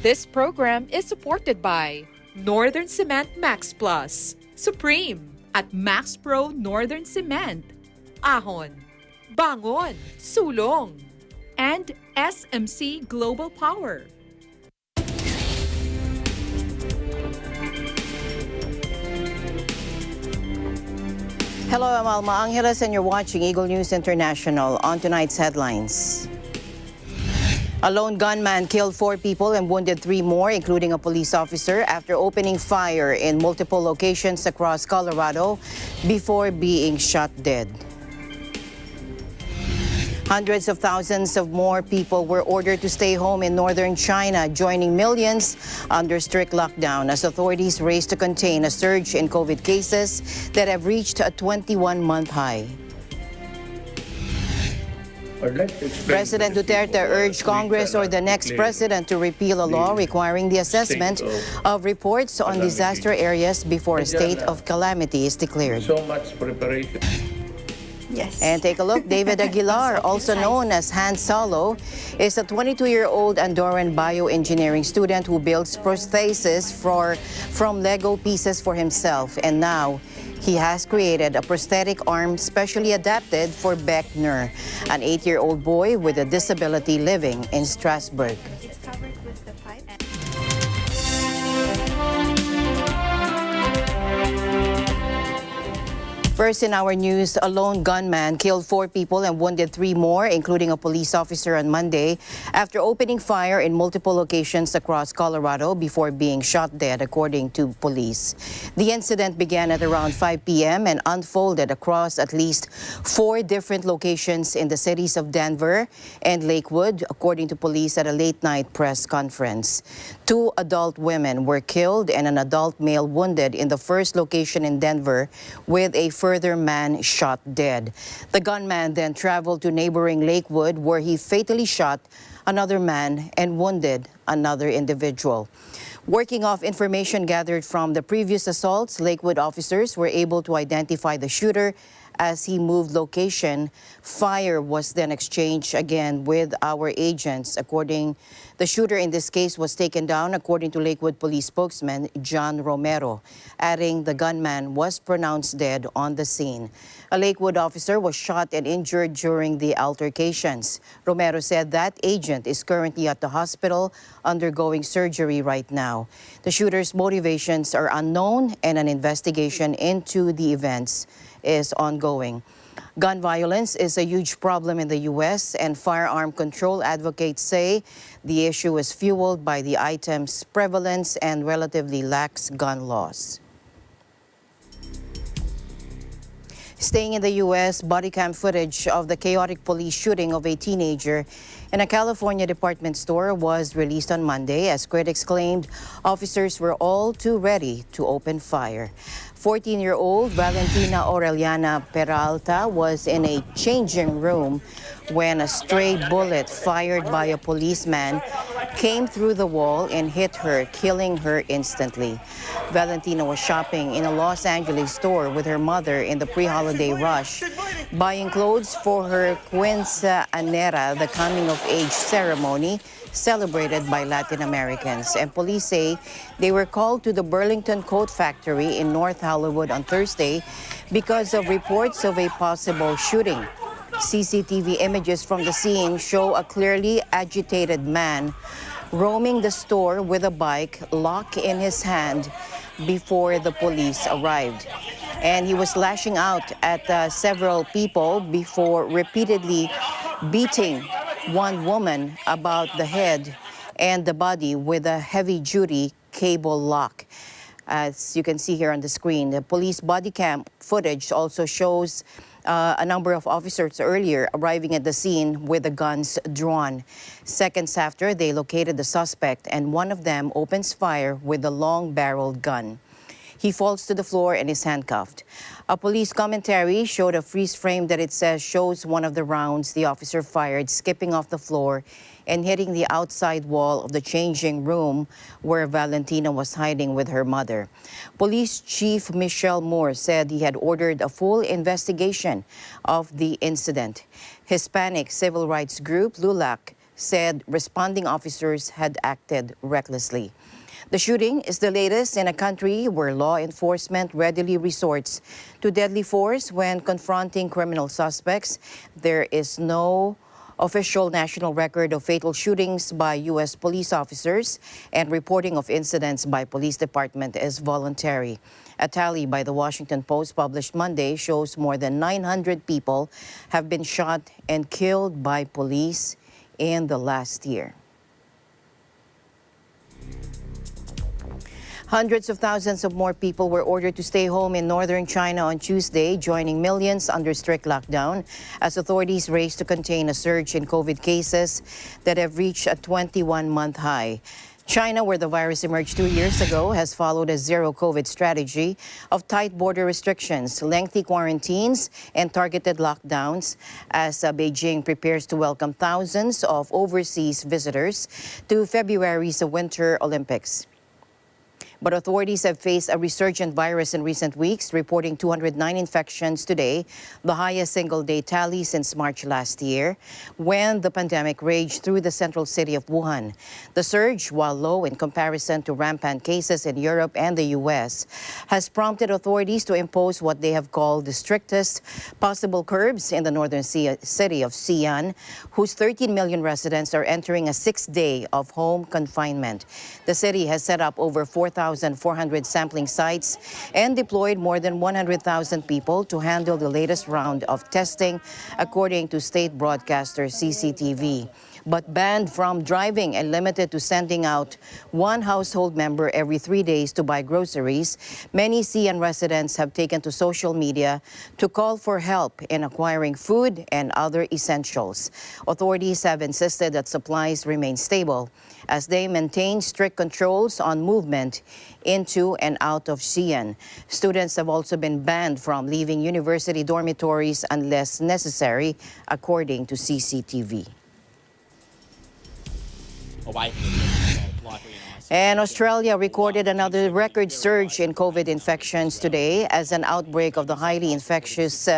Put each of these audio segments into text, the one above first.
This program is supported by Northern Cement Max Plus, Supreme at Max Pro Northern Cement, Ahon, Bangon, Sulong, and SMC Global Power. Hello, I'm Alma Angeles and you're watching Eagle News International. On tonight's headlines. A lone gunman killed 4 people and wounded 3 more, including a police officer, after opening fire in multiple locations across Colorado before being shot dead. Hundreds of thousands of more people were ordered to stay home in northern China, joining millions under strict lockdown as authorities race to contain a surge in COVID cases that have reached a 21-month high. President Duterte urged Congress or the next president to repeal a law requiring the assessment of reports on disaster areas before a state of calamity is declared. So much preparation. Yes. And take a look, David Aguilar, also known as Han Solo, is a 22-year-old Andorran bioengineering student who builds prostheses from Lego pieces for himself. And now, he has created a prosthetic arm specially adapted for Beckner, an 8-year-old boy with a disability living in Strasbourg. It's covered with the pipe. First in our news, a lone gunman killed 4 people and wounded 3 more, including a police officer on Monday, after opening fire in multiple locations across Colorado before being shot dead, according to police. The incident began at around 5 p.m. and unfolded across at least 4 different locations in the cities of Denver and Lakewood, according to police at a late-night press conference. 2 adult women were killed and an adult male wounded in the first location in Denver, with a further man shot dead. The gunman then traveled to neighboring Lakewood, where he fatally shot another man and wounded another individual. Working off information gathered from the previous assaults, Lakewood officers were able to identify the shooter as he moved location. Fire was then exchanged again with our agents. The shooter in this case was taken down, according to Lakewood Police spokesman John Romero, adding the gunman was pronounced dead on the scene. A Lakewood officer was shot and injured during the altercations. Romero said that agent is currently at the hospital undergoing surgery right now. The shooter's motivations are unknown and an investigation into the events is ongoing. Gun violence is a huge problem in the U.S., and firearm control advocates say the issue is fueled by the item's prevalence and relatively lax gun laws. Staying in the U.S., body cam footage of the chaotic police shooting of a teenager in a California department store was released on Monday as critics claimed officers were all too ready to open fire. 14-year-old Valentina Aureliana Peralta was in a changing room when a stray bullet fired by a policeman came through the wall and hit her, killing her instantly. Valentina was shopping in a Los Angeles store with her mother in the pre-holiday rush, buying clothes for her quinceañera, the coming-of-age ceremony celebrated by Latin Americans. And police say they were called to the Burlington Coat Factory in North Hollywood on Thursday because of reports of a possible shooting. CCTV images from the scene show a clearly agitated man roaming the store with a bike lock in his hand before the police arrived. And he was lashing out at several people before repeatedly beating one woman about the head and the body with a heavy-duty cable lock. As you can see here on the screen, the police body cam footage also shows a number of officers earlier arriving at the scene with the guns drawn. Seconds after, they located the suspect, and one of them opens fire with a long-barreled gun. He falls to the floor and is handcuffed. A police commentary showed a freeze frame that it says shows one of the rounds the officer fired skipping off the floor and hitting the outside wall of the changing room where Valentina was hiding with her mother. Police Chief Michelle Moore said he had ordered a full investigation of the incident. Hispanic civil rights group LULAC said responding officers had acted recklessly. The shooting is the latest in a country where law enforcement readily resorts to deadly force when confronting criminal suspects. There is no official national record of fatal shootings by U.S. police officers, and reporting of incidents by police department is voluntary. A tally by the Washington Post published Monday shows more than 900 people have been shot and killed by police in the last year. Hundreds of thousands of more people were ordered to stay home in northern China on Tuesday, joining millions under strict lockdown as authorities race to contain a surge in COVID cases that have reached a 21-month high. China, where the virus emerged 2 years ago, has followed a zero-COVID strategy of tight border restrictions, lengthy quarantines, and targeted lockdowns as Beijing prepares to welcome thousands of overseas visitors to February's Winter Olympics. But authorities have faced a resurgent virus in recent weeks, reporting 209 infections today, the highest single-day tally since March last year, when the pandemic raged through the central city of Wuhan. The surge, while low in comparison to rampant cases in Europe and the U.S., has prompted authorities to impose what they have called the strictest possible curbs in the northern city of Xi'an, whose 13 million residents are entering a 6th day of home confinement. The city has set up over 4,400 sampling sites and deployed more than 100,000 people to handle the latest round of testing, according to state broadcaster CCTV. But banned from driving and limited to sending out one household member every 3 days to buy groceries, many Xi'an residents have taken to social media to call for help in acquiring food and other essentials. Authorities have insisted that supplies remain stable as they maintain strict controls on movement into and out of Xi'an. Students have also been banned from leaving university dormitories unless necessary, according to CCTV. And Australia recorded another record surge in COVID infections today as an outbreak of the highly infectious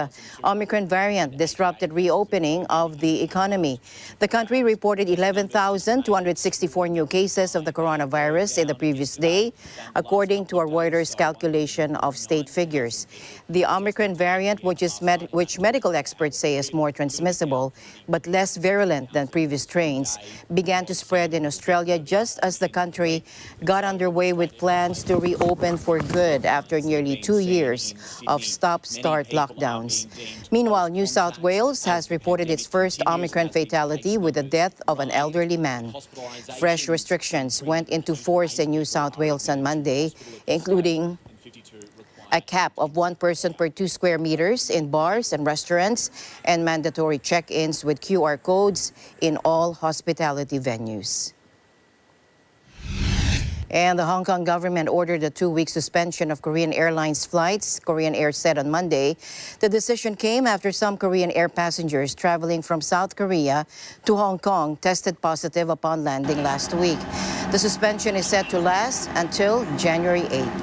Omicron variant disrupted reopening of the economy. The country reported 11,264 new cases of the coronavirus in the previous day, according to a Reuters calculation of state figures. The Omicron variant, which medical experts say is more transmissible but less virulent than previous strains, began to spread in Australia just as the country got underway with plans to reopen for good after nearly 2 years of stop-start lockdowns. Meanwhile, New South Wales has reported its first Omicron fatality with the death of an elderly man. Fresh restrictions went into force in New South Wales on Monday, including a cap of 1 person per 2 square meters in bars and restaurants, and mandatory check-ins with QR codes in all hospitality venues. And the Hong Kong government ordered a 2-week suspension of Korean Airlines flights. Korean Air said on Monday the decision came after some Korean Air passengers traveling from South Korea to Hong Kong tested positive upon landing last week. The suspension is set to last until January 8th.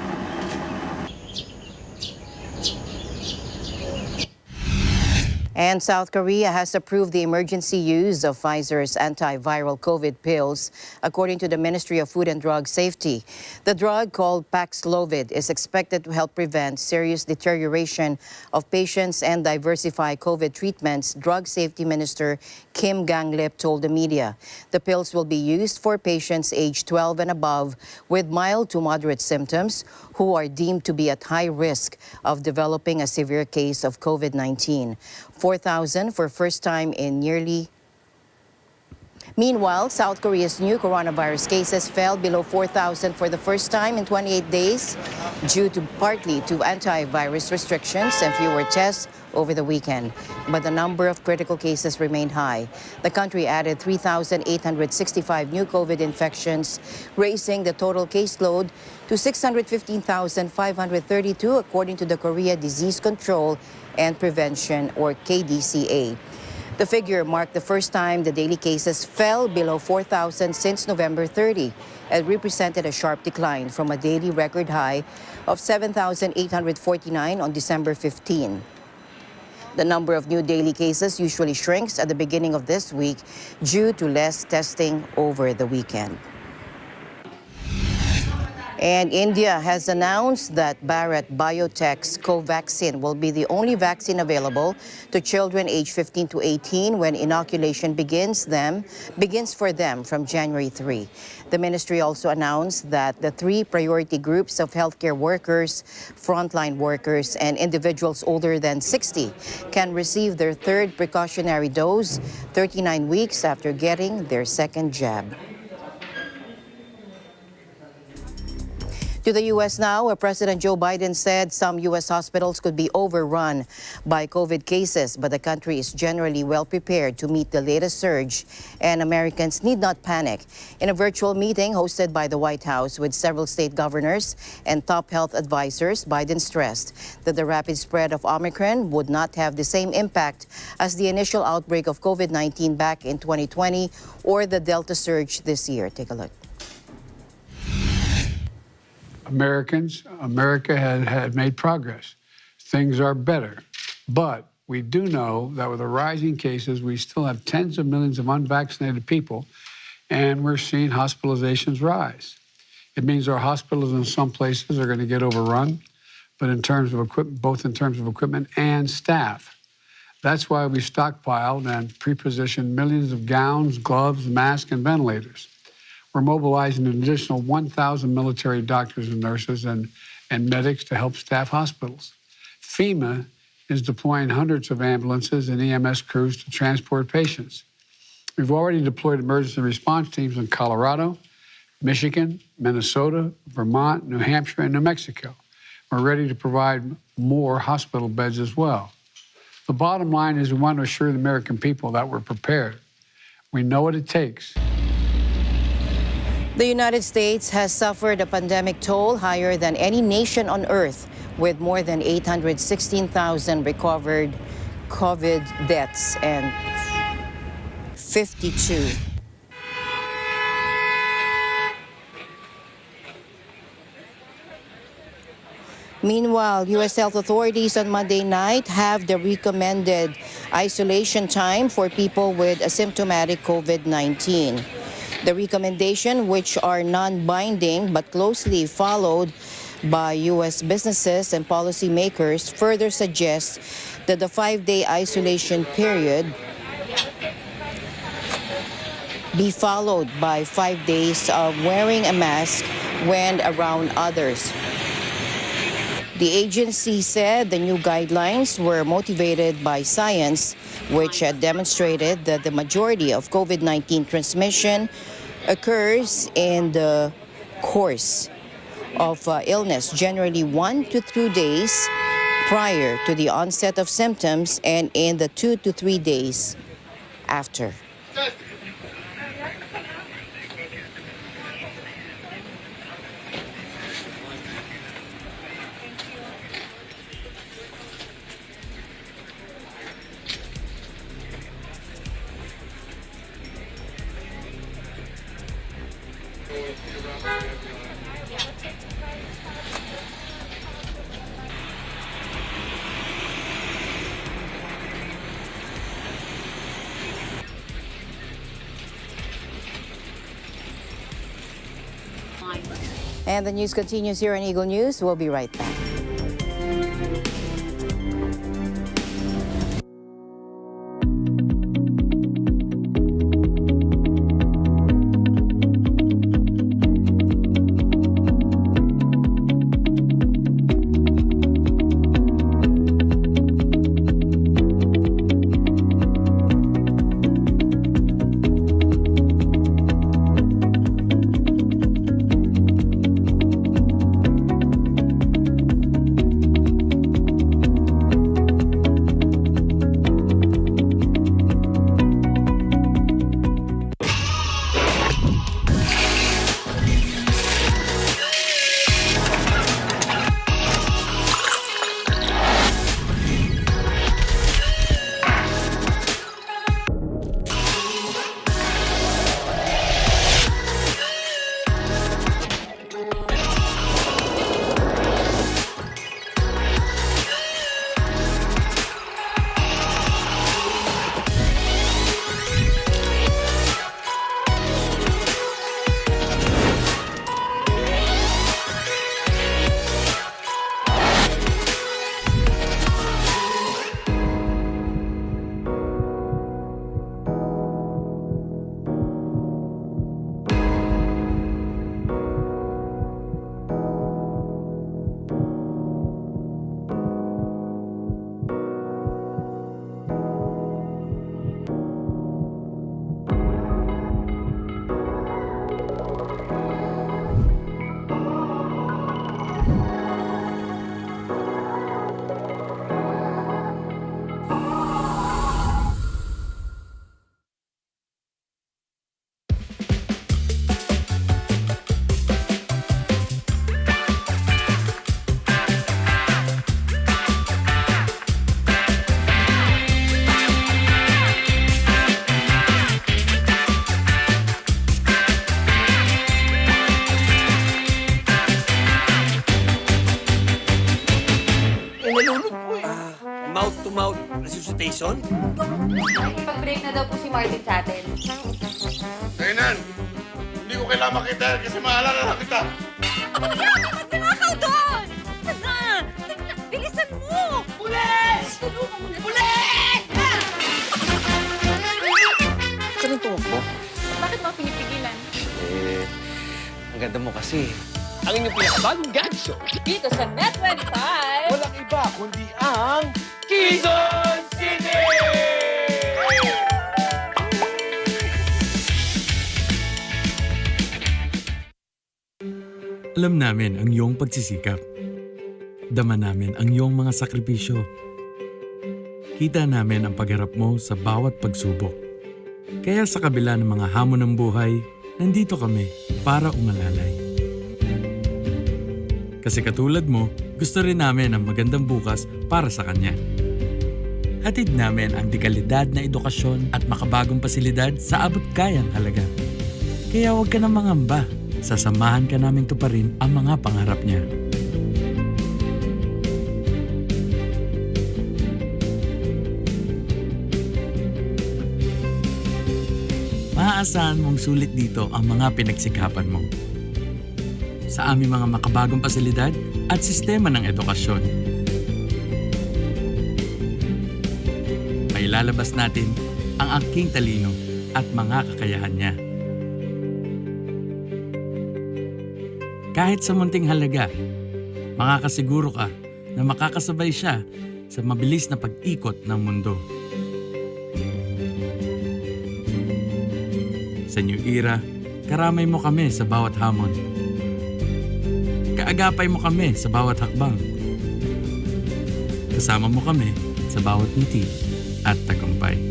And South Korea has approved the emergency use of Pfizer's antiviral COVID pills, according to the Ministry of Food and Drug Safety. The drug, called Paxlovid, is expected to help prevent serious deterioration of patients and diversify COVID treatments, Drug Safety Minister Kim Gang-lip told the media. The pills will be used for patients aged 12 and above with mild to moderate symptoms who are deemed to be at high risk of developing a severe case of COVID-19. 4,000 for first time in nearly. Meanwhile, South Korea's new coronavirus cases fell below 4,000 for the first time in 28 days due partly to antivirus restrictions and fewer tests over the weekend. But the number of critical cases remained high. The country added 3,865 new COVID infections, raising the total caseload to 615,532, according to the Korea Disease Control and Prevention, or KDCA. The figure marked the first time the daily cases fell below 4,000 since November 30 and represented a sharp decline from a daily record high of 7,849 on December 15. The number of new daily cases usually shrinks at the beginning of this week due to less testing over the weekend. And India has announced that Bharat Biotech's Covaxin will be the only vaccine available to children aged 15 to 18 when inoculation begins for them from January 3. The ministry also announced that the 3 priority groups of healthcare workers, frontline workers, and individuals older than 60 can receive their 3rd precautionary dose 39 weeks after getting their 2nd jab. To the U.S. now, where President Joe Biden said some U.S. hospitals could be overrun by COVID cases, but the country is generally well prepared to meet the latest surge, and Americans need not panic. In a virtual meeting hosted by the White House with several state governors and top health advisors, Biden stressed that the rapid spread of Omicron would not have the same impact as the initial outbreak of COVID-19 back in 2020 or the Delta surge this year. Take a look. America had made progress. Things are better. But we do know that with the rising cases, we still have tens of millions of unvaccinated people, and we're seeing hospitalizations rise. It means our hospitals in some places are going to get overrun, but in terms of equipment, both in terms of equipment and staff. That's why we stockpiled and pre-positioned millions of gowns, gloves, masks, and ventilators. We're mobilizing an additional 1,000 military doctors and nurses and medics to help staff hospitals. FEMA is deploying hundreds of ambulances and EMS crews to transport patients. We've already deployed emergency response teams in Colorado, Michigan, Minnesota, Vermont, New Hampshire, and New Mexico. We're ready to provide more hospital beds as well. The bottom line is we want to assure the American people that we're prepared. We know what it takes. The United States has suffered a pandemic toll higher than any nation on earth, with more than 816,000 recovered COVID deaths and 52. Meanwhile, U.S. health authorities on Monday night have the recommended isolation time for people with asymptomatic COVID-19. The recommendation, which are non-binding but closely followed by U.S. businesses and policymakers, further suggests that the 5-day isolation period be followed by 5 days of wearing a mask when around others. The agency said the new guidelines were motivated by science, which had demonstrated that the majority of COVID-19 transmission occurs in the course of illness, generally 1 to 2 days prior to the onset of symptoms and in the 2 to 3 days after. And the news continues here on Eagle News. We'll be right back. Jason? Pag-break na daw po si Martin sa atin. Kainan, hindi ko kailangan makita yan kasi maalala na kita. Nakaw doon! Bilisan mo! Pulis! Tulungan mo na! Pulis! Saan ang tumakbo? Bakit mo pinipigilan? Ang ganda mo kasi. Ang inyong pinakabagong gag show. Dito sa Net25! Walang iba kundi ang Quezon City! Alam namin ang iyong pagsisikap. Dama namin ang iyong mga sakripisyo. Kita namin ang pagharap mo sa bawat pagsubok. Kaya sa kabila ng mga hamon ng buhay, nandito kami para umalalay. Kasi katulad mo, gusto rin namin ang magandang bukas para sa kanya. Hatid namin ang dekalidad na edukasyon at makabagong pasilidad sa abot kayang halaga. Kaya huwag ka na mangamba. Sasamahan ka namin tuparin ang mga pangarap niya. Maaasahan mong sulit dito ang mga pinagsikapan mo. Sa aming mga makabagong pasilidad at sistema ng edukasyon. Mailalabas natin ang aking talino at mga kakayahan niya. Kahit sa munting halaga, makakasiguro ka na makakasabay siya sa mabilis na pag-ikot ng mundo. Sa New Era, karamay mo kami sa bawat hamon. Kaagapay mo kami sa bawat hakbang. Kasama mo kami sa bawat ngiti at tagumpay.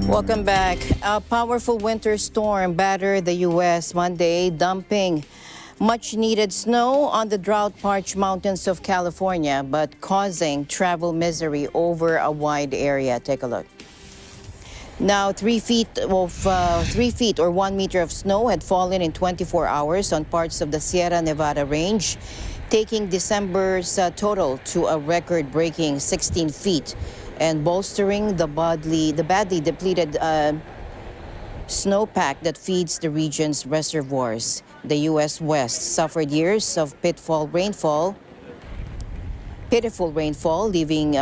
Welcome back. A powerful winter storm battered the U.S. Monday, dumping much-needed snow on the drought-parched mountains of California, but causing travel misery over a wide area. Take a look. Now, 3 feet or 1 meter of snow had fallen in 24 hours on parts of the Sierra Nevada range, taking December's total to a record-breaking 16 feet. And bolstering the badly depleted snowpack that feeds the region's reservoirs. The U.S. West suffered years of pitiful rainfall, leaving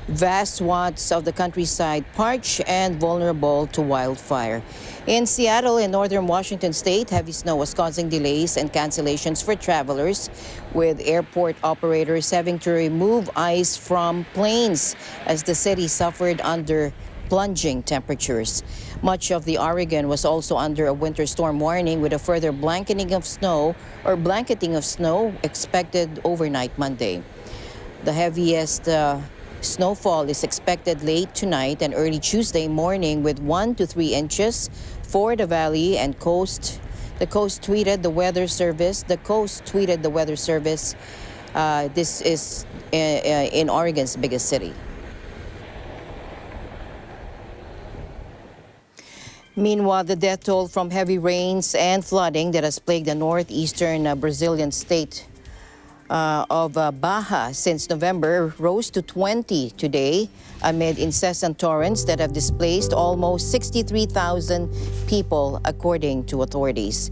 vast swaths of the countryside parched and vulnerable to wildfire. In Seattle and northern Washington state, heavy snow was causing delays and cancellations for travelers, with airport operators having to remove ice from planes as the city suffered under plunging temperatures. Much of the Oregon was also under a winter storm warning, with a further blanketing of snow expected overnight Monday. The heaviest snowfall is expected late tonight and early Tuesday morning, with 1 to 3 inches for the valley and coast. The coast tweeted the weather service. This is in Oregon's biggest city. Meanwhile, the death toll from heavy rains and flooding that has plagued the northeastern Brazilian state of Baja since November rose to 20 today amid incessant torrents that have displaced almost 63,000 people, according to authorities.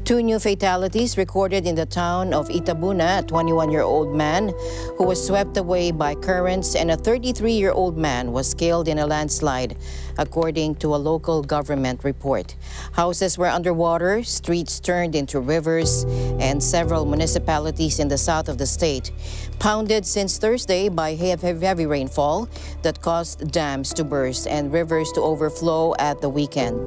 2 new fatalities recorded in the town of Itabuna: a 21-year-old man who was swept away by currents and a 33-year-old man was killed in a landslide, according to a local government report. Houses were underwater, streets turned into rivers, and several municipalities in the south of the state pounded since Thursday by heavy rainfall that caused dams to burst and rivers to overflow at the weekend.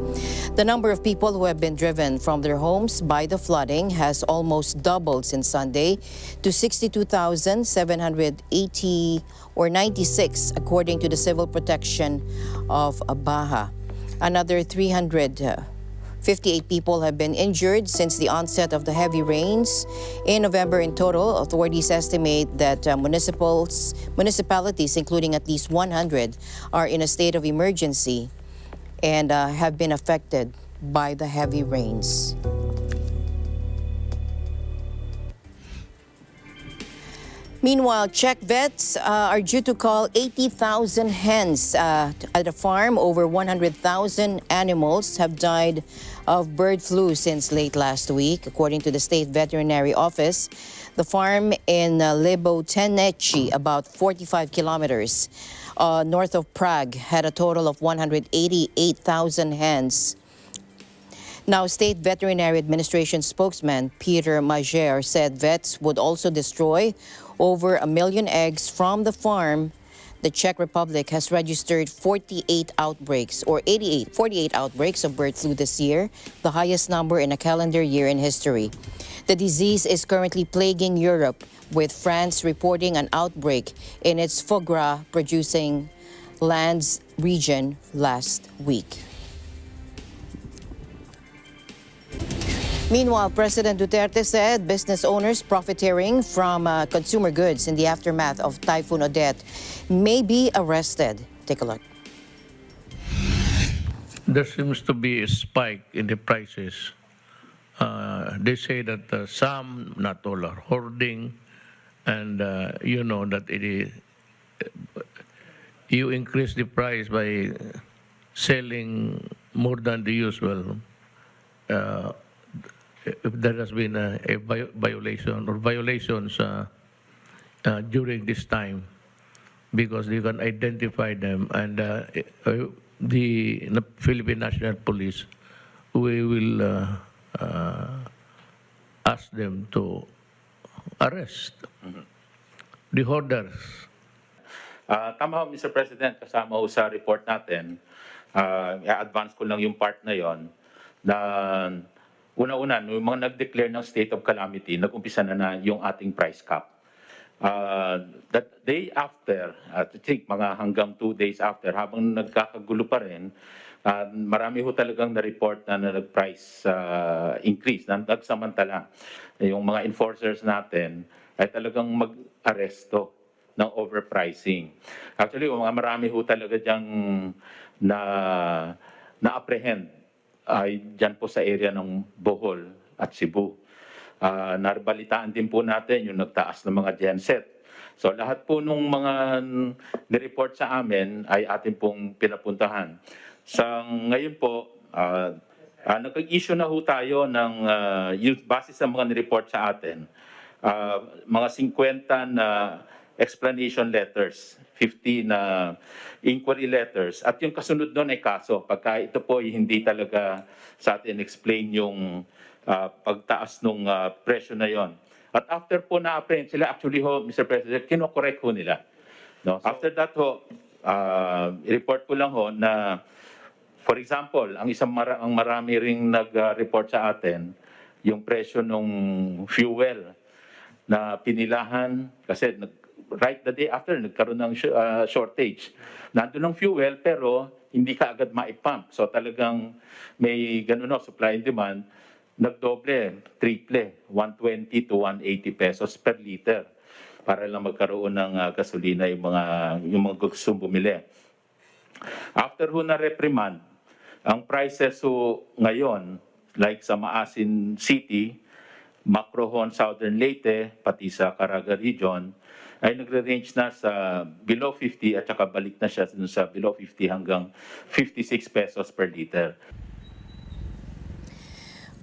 The number of people who have been driven from their homes by the flooding has almost doubled since Sunday to 62,780 or 96, according to the Civil Protection of Baja. Another 350 58 people have been injured since the onset of the heavy rains. In November in total, authorities estimate that municipalities, including at least 100, are in a state of emergency and have been affected by the heavy rains. Meanwhile, Czech vets are due to call 80,000 hens at a farm. Over 100,000 animals have died of bird flu since late last week, according to the state veterinary office. The farm in Leboteneci, about 45 kilometers north of Prague, had a total of 188,000 hens. Now, State Veterinary Administration spokesman Peter Majer said vets would also destroy over 1 million eggs from the farm. The Czech Republic has registered 48 outbreaks of bird flu this year, the highest number in a calendar year in history. The disease is currently plaguing Europe, with France reporting an outbreak in its foie gras producing lands region last week. Meanwhile, President Duterte said business owners profiteering from consumer goods in the aftermath of Typhoon Odette may be arrested. Take a look. There seems to be a spike in the prices. They say that some, not all, are hoarding, and you know that you increase the price by selling more than the usual. If there has been a violation or violations during this time, because you can identify them, and the Philippine National Police, we will ask them to arrest the hoarders. Tama ho, Mr. President, kasama ho sa report natin, i-advance ko lang yung part na yon na una-una, nung mga nag-declare ng state of calamity, nag-umpisa na yung ating price cap. That day after, I think mga hanggang 2 days after, habang nagkakagulo pa rin, marami ho talagang na-report na nag-price increase, na nagsamantala. Yung mga enforcers natin ay talagang mag-aresto ng overpricing. Actually, marami ho talaga diyang na-apprehend ay dyan po sa area ng Bohol at Cebu. Narbalitaan din po natin yung nagtaas ng mga genset. So lahat po nung mga nireport sa amin ay atin pong pinapuntahan. Sa ngayon po, nag-issue na ho tayo ng base sa mga nireport sa atin, mga 50 na explanation letters, 50 na inquiry letters, at yung kasunod doon ay kaso. Pagka ito po ay hindi talaga sa atin explain yung pagtaas ng presyo na yon. At after po na-apprehend sila, actually ho, Mr. President, kinokorek ho nila. No? So, after that ho, i-report ko lang ho na, for example, ang marami ring nag-report sa atin, yung presyo ng fuel na pinilahan, kasi right the day after, nagkaroon ng shortage. Nandun ng fuel, pero hindi ka agad maipump. So talagang may ganun supply and demand, nagdoble, triple, 120 to 180 pesos per liter para lang magkaroon ng gasolina yung mga gustong bumili. After ho na reprimand, ang prices ho ngayon, like sa Maasin City, Macrohon, Southern Leyte, pati sa Caraga Region, ay nagre-range na sa below 50 at saka balik na siya sa below 50 hanggang 56 pesos per liter.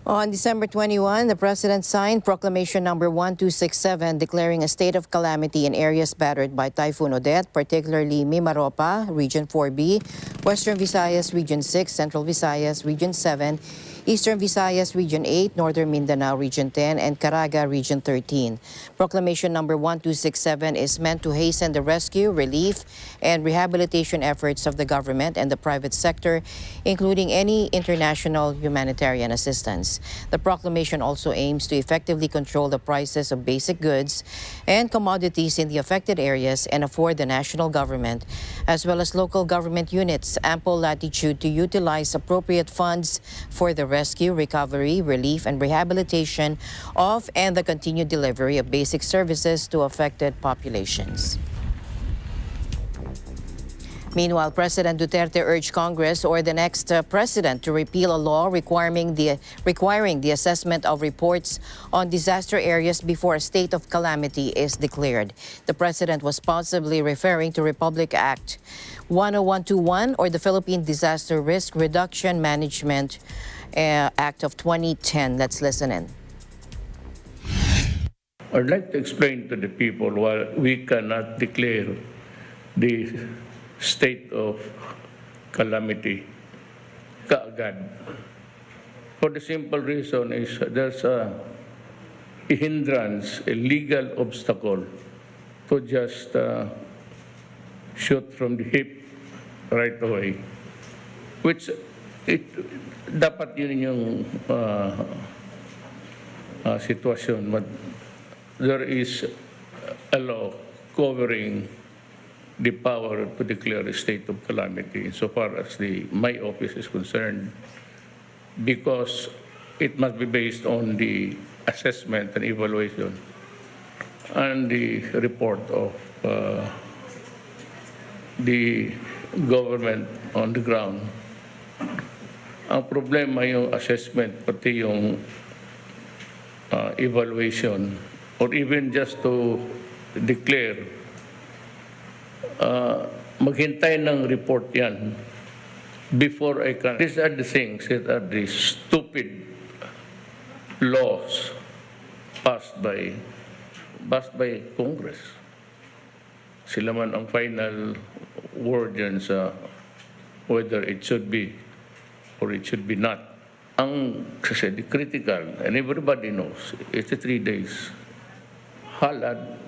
On December 21, the President signed Proclamation Number 1267 declaring a state of calamity in areas battered by Typhoon Odette, particularly Mimaropa, Region 4B, Western Visayas, Region 6, Central Visayas, Region 7, Eastern Visayas, Region 8, Northern Mindanao, Region 10, and Caraga, Region 13. Proclamation Number 1267 is meant to hasten the rescue, relief, and rehabilitation efforts of the government and the private sector, including any international humanitarian assistance. The proclamation also aims to effectively control the prices of basic goods and commodities in the affected areas and afford the national government, as well as local government units, ample latitude to utilize appropriate funds for the rescue, recovery, relief, and rehabilitation of and the continued delivery of basic services to affected populations. Meanwhile, President Duterte urged Congress or the next president to repeal a law requiring the assessment of reports on disaster areas before a state of calamity is declared. The president was possibly referring to Republic Act 10121 or the Philippine Disaster Risk Reduction Management Act of 2010. Let's listen in. I'd like to explain to the people why we cannot declare the state of calamity kaagad. For the simple reason is there's a hindrance, a legal obstacle to just shoot from the hip right away, which dapat yun yung sitwasyon. But there is a law covering the power to declare a state of calamity so far as my office is concerned, because it must be based on the assessment and evaluation and the report of the government on the ground. Ang problema yung assessment, pati yung evaluation, or even just to declare, maghintay ng report yan before I can. These are the things that are the stupid laws passed by Congress. Sila man ang final word yan sa whether it should be or it should be not. Ang kasi critical, and everybody knows, it's 3 days. Halad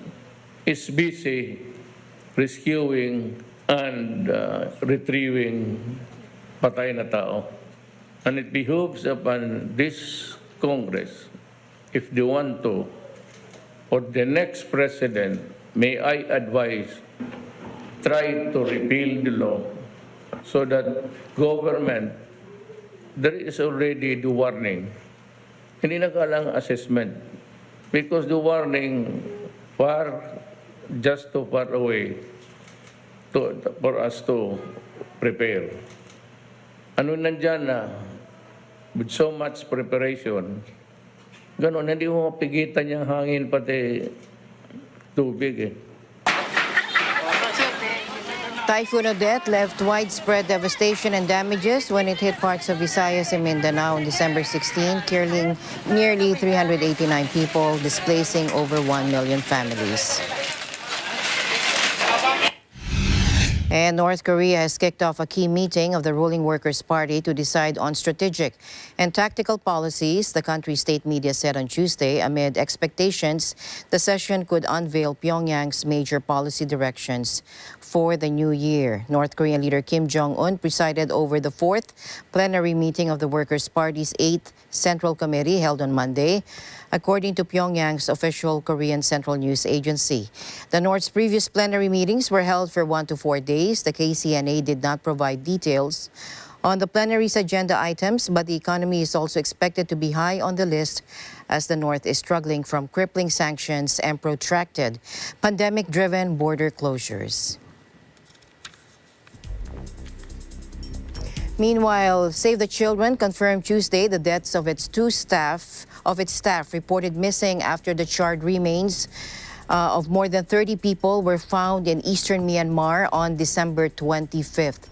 is busy rescuing and retrieving patay na tao. And it behooves upon this Congress, if they want to, or the next president, may I advise, try to repeal the law so that government, there is already the warning. Hindi na kailangang assessment because the warning just too far away for us to prepare. Ano nandyan na, with so much preparation, gano'n, hindi mo mapigitan yung hangin pati tubig eh. Typhoon Odette left widespread devastation and damages when it hit parts of Visayas and Mindanao on December 16, killing nearly 389 people, displacing over 1 million families. And North Korea has kicked off a key meeting of the ruling Workers' Party to decide on strategic and tactical policies, the country's state media said on Tuesday. Amid expectations, the session could unveil Pyongyang's major policy directions for the new year. North Korean leader Kim Jong-un presided over the fourth plenary meeting of the Workers' Party's 8th Central Committee held on Monday, according to Pyongyang's official Korean Central News Agency. The North's previous plenary meetings were held for 1 to 4 days. The KCNA did not provide details on the plenary's agenda items, but the economy is also expected to be high on the list as the North is struggling from crippling sanctions and protracted pandemic-driven border closures. Meanwhile, Save the Children confirmed Tuesday the deaths of its staff reported missing after the charred remains of more than 30 people were found in eastern Myanmar on December 25th.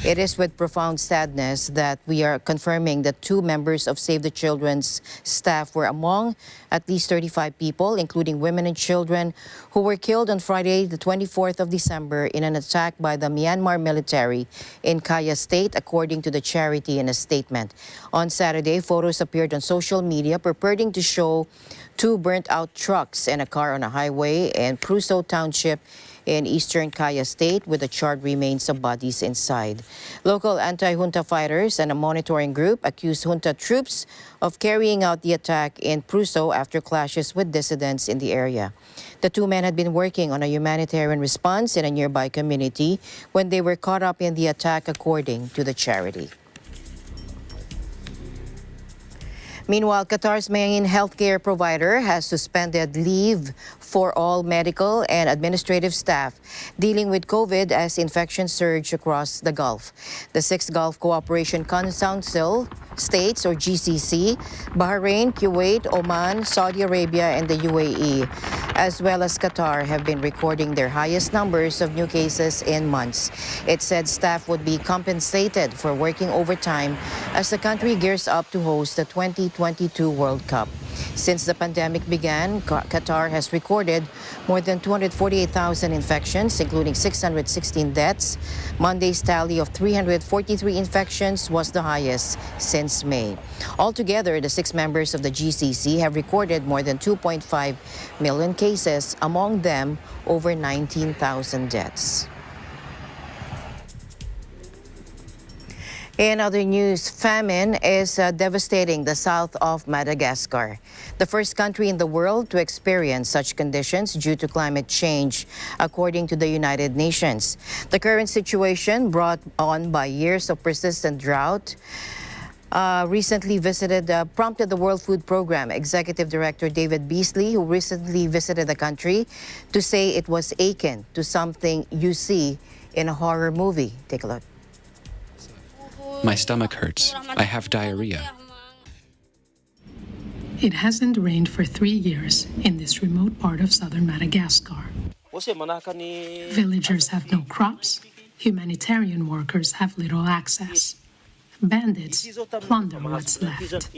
It is with profound sadness that we are confirming that 2 members of Save the Children's staff were among at least 35 people, including women and children, who were killed on Friday, the 24th of December, in an attack by the Myanmar military in Kaya State, according to the charity in a statement. On Saturday, photos appeared on social media purporting to show 2 burnt-out trucks and a car on a highway in Pruso Township in eastern Kaya State with the charred remains of bodies inside. Local anti-junta fighters and a monitoring group accused junta troops of carrying out the attack in Pruso after clashes with dissidents in the area. The 2 men had been working on a humanitarian response in a nearby community when they were caught up in the attack, according to the charity. Meanwhile, Qatar's main healthcare provider has suspended leave for all medical and administrative staff dealing with COVID as infections surge across the Gulf. The Sixth Gulf Cooperation Council states, or GCC, Bahrain, Kuwait, Oman, Saudi Arabia, and the UAE, as well as Qatar, have been recording their highest numbers of new cases in months. It said staff would be compensated for working overtime as the country gears up to host the 2022 World Cup. Since the pandemic began, Qatar has recorded more than 248,000 infections, including 616 deaths. Monday's tally of 343 infections was the highest since May. Altogether, the 6 members of the GCC have recorded more than 2.5 million cases, among them over 19,000 deaths. In other news, famine is devastating the south of Madagascar, the first country in the world to experience such conditions due to climate change, according to the United Nations. The current situation, brought on by years of persistent drought, prompted the World Food Program Executive Director David Beasley, who recently visited the country, to say it was akin to something you see in a horror movie. Take a look. My stomach hurts. I have diarrhea. It hasn't rained for 3 years in this remote part of southern Madagascar. Villagers have no crops. Humanitarian workers have little access. Bandits plunder what's left.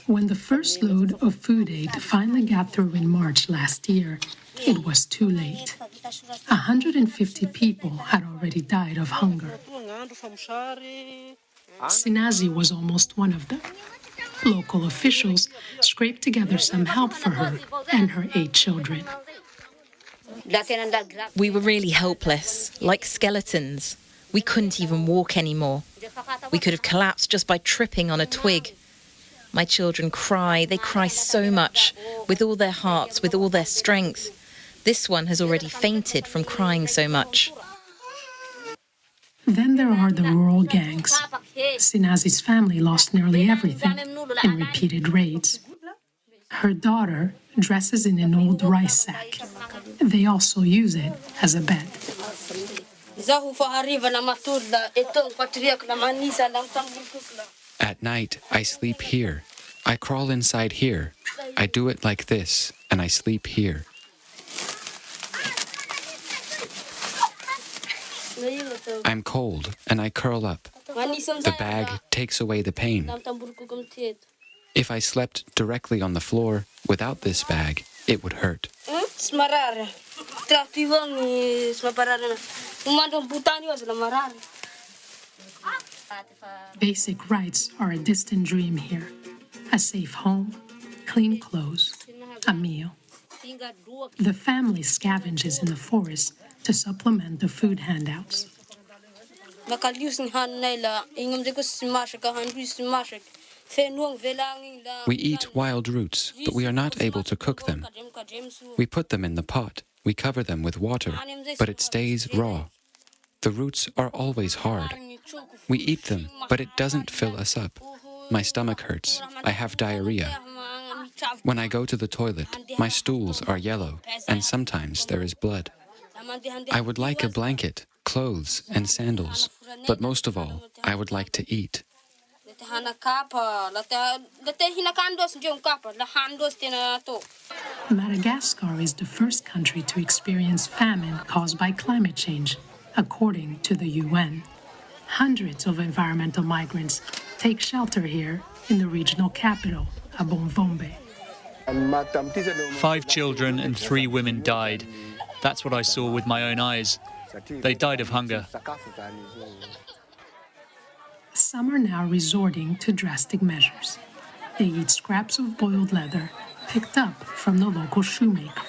When the first load of food aid finally got through in March last year, it was too late. 150 people had already died of hunger. Sinazi was almost one of them. Local officials scraped together some help for her and her 8 children. We were really helpless, like skeletons. We couldn't even walk anymore. We could have collapsed just by tripping on a twig. My children cry. They cry so much, with all their hearts, with all their strength. This one has already fainted from crying so much. Then there are the rural gangs. Sinazi's family lost nearly everything in repeated raids. Her daughter dresses in an old rice sack. They also use it as a bed. At night, I sleep here. I crawl inside here. I do it like this, and I sleep here. I'm cold, and I curl up. The bag takes away the pain. If I slept directly on the floor without this bag, it would hurt. Basic rights are a distant dream here. A safe home, clean clothes, a meal. The family scavenges in the forest to supplement the food handouts. We eat wild roots, but we are not able to cook them. We put them in the pot. We cover them with water, but it stays raw. The roots are always hard. We eat them, but it doesn't fill us up. My stomach hurts. I have diarrhea. When I go to the toilet, my stools are yellow, and sometimes there is blood. I would like a blanket, clothes, and sandals, but most of all, I would like to eat. Madagascar is the first country to experience famine caused by climate change, according to the UN. Hundreds of environmental migrants take shelter here in the regional capital, Abomvombe. 5 children and 3 women died. That's what I saw with my own eyes. They died of hunger. Some are now resorting to drastic measures. They eat scraps of boiled leather picked up from the local shoemaker.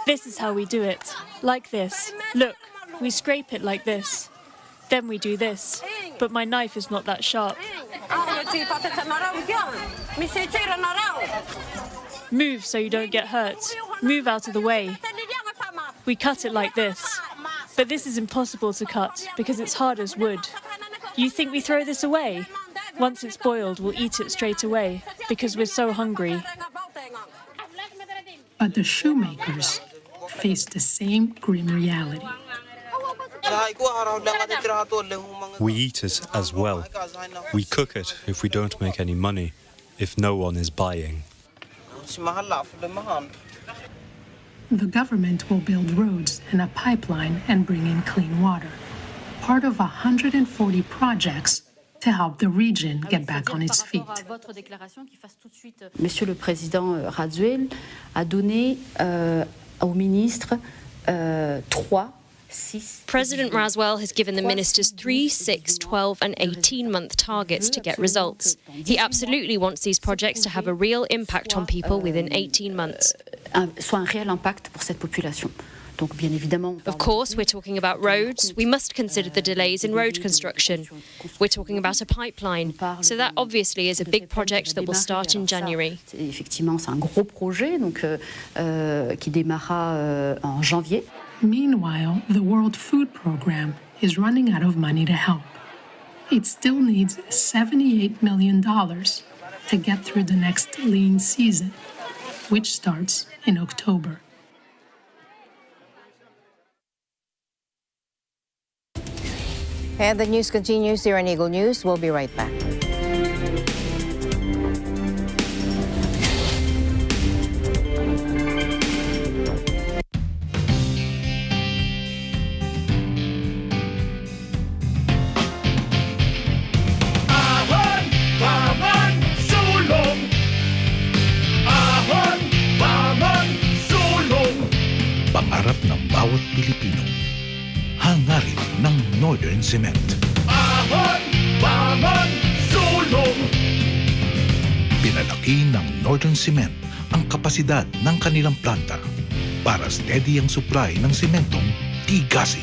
This is how we do it, like this. Look, we scrape it like this. Then we do this, but my knife is not that sharp. Move so you don't get hurt. Move out of the way. We cut it like this. But this is impossible to cut because it's hard as wood. You think we throw this away? Once it's boiled, we'll eat it straight away because we're so hungry. But the shoemakers face the same grim reality. We eat it as well. We cook it if we don't make any money, if no one is buying. The government will build roads and a pipeline and bring in clean water, part of 140 projects to help the region get back on its feet. Monsieur le Président Radziwiłł a donné au ministre 3, 6. President Raswell has given the ministers 3, 6, 12 and 18-month targets to get results. He absolutely wants these projects to have a real impact on people within 18 months. Soit un réel impact pour cette population. Donc, bien évidemment, of course, we're talking about roads. We must consider the delays in road construction. We're talking about a pipeline. So that obviously is a big project that will start in January. Effectivement, c'est un gros projet donc, qui démarrera en janvier. Meanwhile, the World Food Program is running out of money to help. It still needs $78 million to get through the next lean season, which starts in October. And the news continues here on Eagle News. We'll be right back. Ahon, bangon, sulong. Ahon, bangon, sulong. Pangarap ng bawat Pilipino. Hangarin ng Northern Cement. Ahon, bangon, sulong. Pinalaki ng Northern Cement ang kapasidad ng kanilang planta para steady ang supply ng sementong tigasin.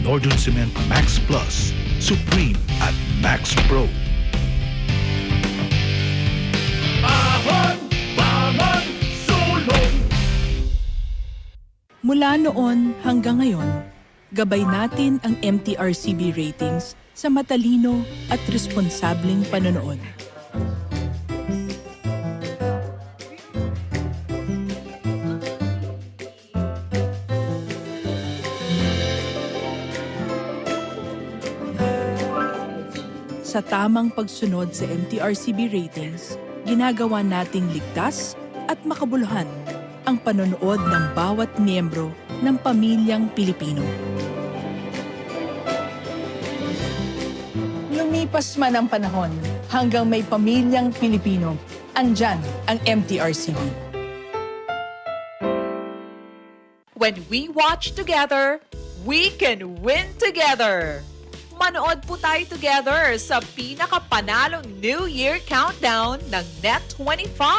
Northern Cement Max Plus, Supreme at Max Pro. Ahon, bangon, sulong. Mula noon hanggang ngayon, gabay natin ang MTRCB ratings sa matalino at responsableng panonood. Sa tamang pagsunod sa MTRCB ratings, ginagawa nating ligtas at makabuluhan ang panonood ng bawat miyembro ng pamilyang Pilipino. Lumipas man ang panahon, hanggang may pamilyang Pilipino, andyan ang MTRCB. When we watch together, we can win together. Manood po tayo together sa pinakapanalong New Year Countdown ng Net25.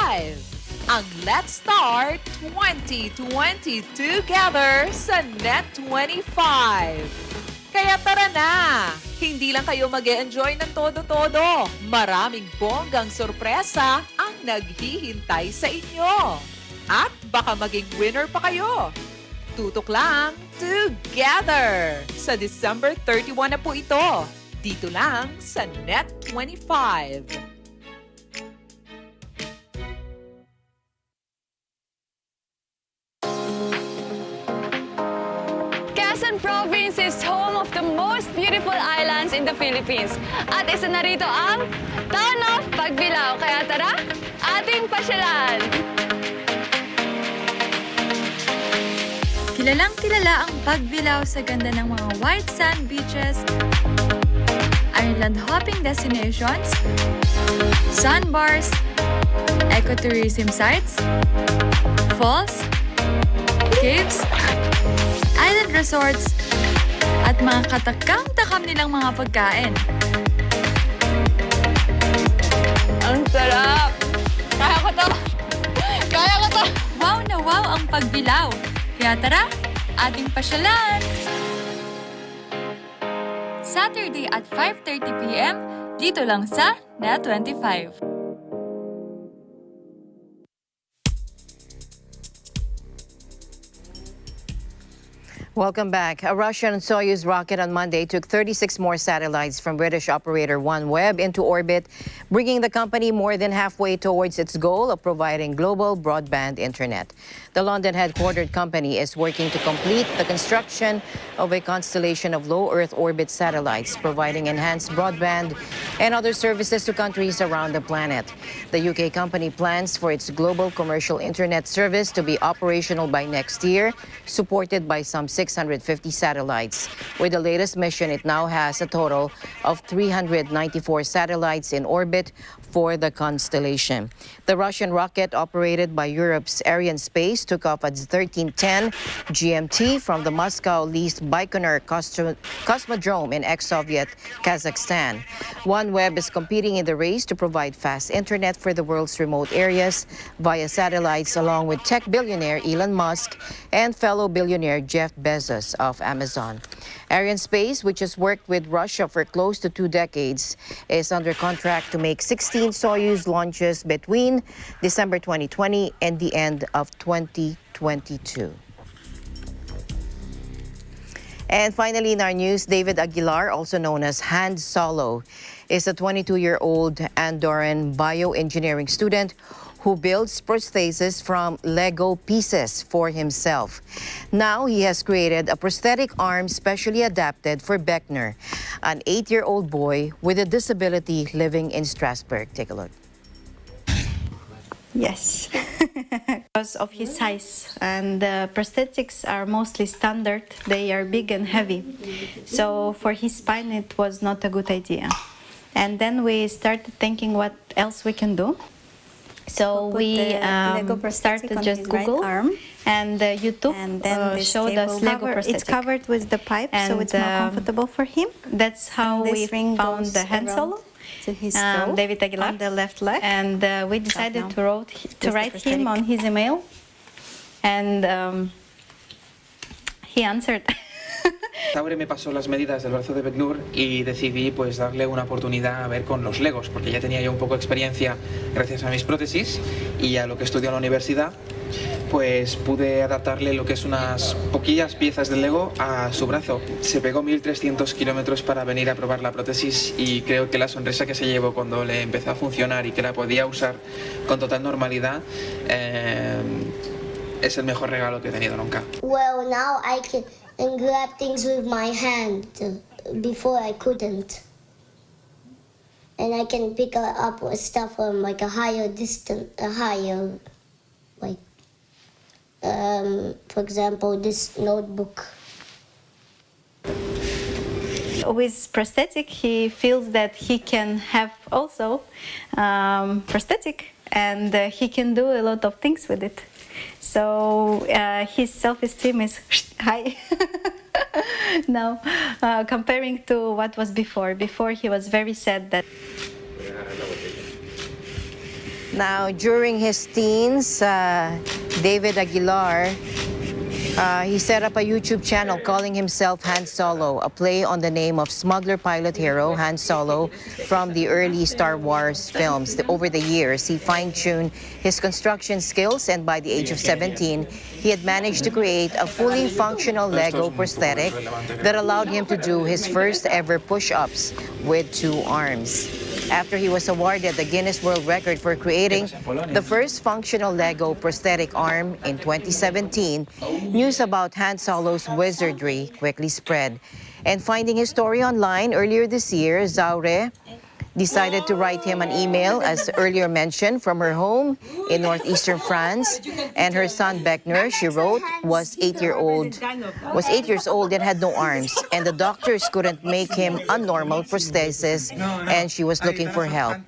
Ang Let's Start 2020 Together sa Net25. Kaya tara na! Hindi lang kayo mag-e-enjoy ng todo-todo. Maraming bonggang sorpresa ang naghihintay sa inyo. At baka maging winner pa kayo. Tutok lang together! Sa December 31 na po ito. Dito lang sa Net25. Quezon Province is home of the most beautiful islands in the Philippines. At isa na rito ang Town of Pagbilao. Kaya tara, ating pasyalan! Kilalang-kilala ang Pagbilao sa ganda ng mga white sand beaches, island hopping destinations, sandbars, ecotourism sites, falls, caves, island resorts, at mga katakam-takam nilang mga pagkain. Ang sarap! Kaya ko to! Kaya ko to! Wow na wow ang Pagbilao! Kaya tara, ating pasyalan! Saturday at 5:30 p.m. dito lang sa Net25. Welcome back. A Russian Soyuz rocket on Monday took 36 more satellites from British operator OneWeb into orbit, bringing the company more than halfway towards its goal of providing global broadband internet. The London headquartered company is working to complete the construction of a constellation of low Earth orbit satellites, providing enhanced broadband and other services to countries around the planet. The UK company plans for its global commercial internet service to be operational by next year, supported by some 650 satellites. With the latest mission, it now has a total of 394 satellites in orbit for the constellation. The Russian rocket, operated by Europe's Arianespace, took off at 13:10 GMT from the Moscow-leased Baikonur Cosmodrome in ex-Soviet Kazakhstan. OneWeb is competing in the race to provide fast internet for the world's remote areas via satellites, along with tech billionaire Elon Musk and fellow billionaire Jeff Bezos of Amazon. Arianespace, which has worked with Russia for close to 2 decades, is under contract to make 16 Soyuz launches between December 2020 and the end of 2022. And finally, in our news, David Aguilar, also known as Han Solo, is a 22-year-old Andorran bioengineering student who builds prostheses from Lego pieces for himself. Now he has created a prosthetic arm specially adapted for Beckner, an 8-year-old boy with a disability living in Strasbourg. Take a look. Yes, because of his size, and the prosthetics are mostly standard. They are big and heavy, so for his spine it was not a good idea. And then we started thinking what else we can do. So we started just Google and YouTube, and then showed us Lego prosthetic. It's covered with the pipe, so it's more comfortable for him. That's how we found the Han Solo. To his David Aguilar on the left leg, and we decided to write him on his email, and he answered. Zaure me pasó las medidas del brazo de Beckner y decidí pues darle una oportunidad a ver con los Legos, porque ya tenía yo un poco de experiencia gracias a mis prótesis y a lo que estudié en la universidad. Pues pude adaptarle lo que es unas poquillas piezas de Lego a su brazo. Se pegó 1.300 kilómetros para venir a probar la prótesis y creo que la sonrisa que se llevó cuando le empezó a funcionar y que la podía usar con total normalidad es el mejor regalo que he tenido nunca. Well, now I can grab things with my hand. Before I couldn't. And I can pick up stuff from like a higher distance, like for example, this notebook. With prosthetic, he feels that he can have also prosthetic, and he can do a lot of things with it. So his self-esteem is high now, comparing to what was before. Before he was very sad that. Now, during his teens, David Aguilar, he set up a YouTube channel calling himself Han Solo, a play on the name of smuggler pilot hero Han Solo from the early Star Wars films. Over the years, he fine-tuned his construction skills, and by the age of 17, he had managed to create a fully functional Lego prosthetic that allowed him to do his first ever push-ups with 2 arms. After he was awarded the Guinness World Record for creating the first functional Lego prosthetic arm in 2017, news about Han Solo's wizardry quickly spread. And finding his story online earlier this year, Zaure decided to write him an email, as earlier mentioned, from her home in northeastern France. And her son Beckner, she wrote, was 8 years old and had no arms, and the doctors couldn't make him a normal prosthesis, and she was looking for help.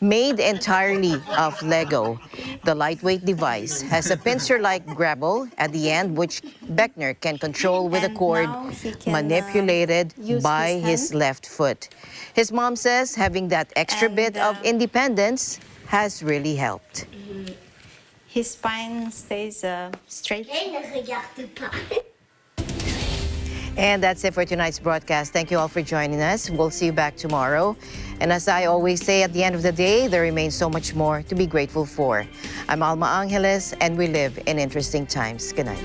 Made entirely of Lego, the lightweight device has a pincer-like grabble at the end, which Beckner can control with a cord manipulated by his left foot. His mom says having that extra bit of independence has really helped. His spine stays straight. And that's it for tonight's broadcast. Thank you all for joining us. We'll see you back tomorrow. And as I always say, at the end of the day, there remains so much more to be grateful for. I'm Alma Angeles, and we live in interesting times. Good night.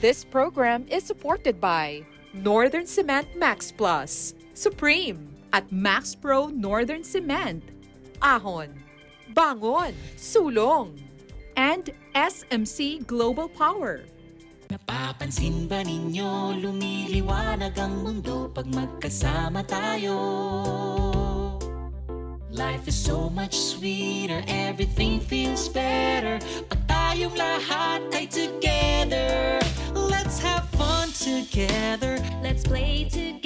This program is supported by Northern Cement Max Plus, Supreme at Max Pro Northern Cement, Ahon, Bangon, Sulong, and SMC Global Power. Napapansin ba ninyo, lumiliwanag ang mundo pag magkasama tayo? Life is so much sweeter, everything feels better pag tayong lahat ay together. Let's have fun together, let's play together.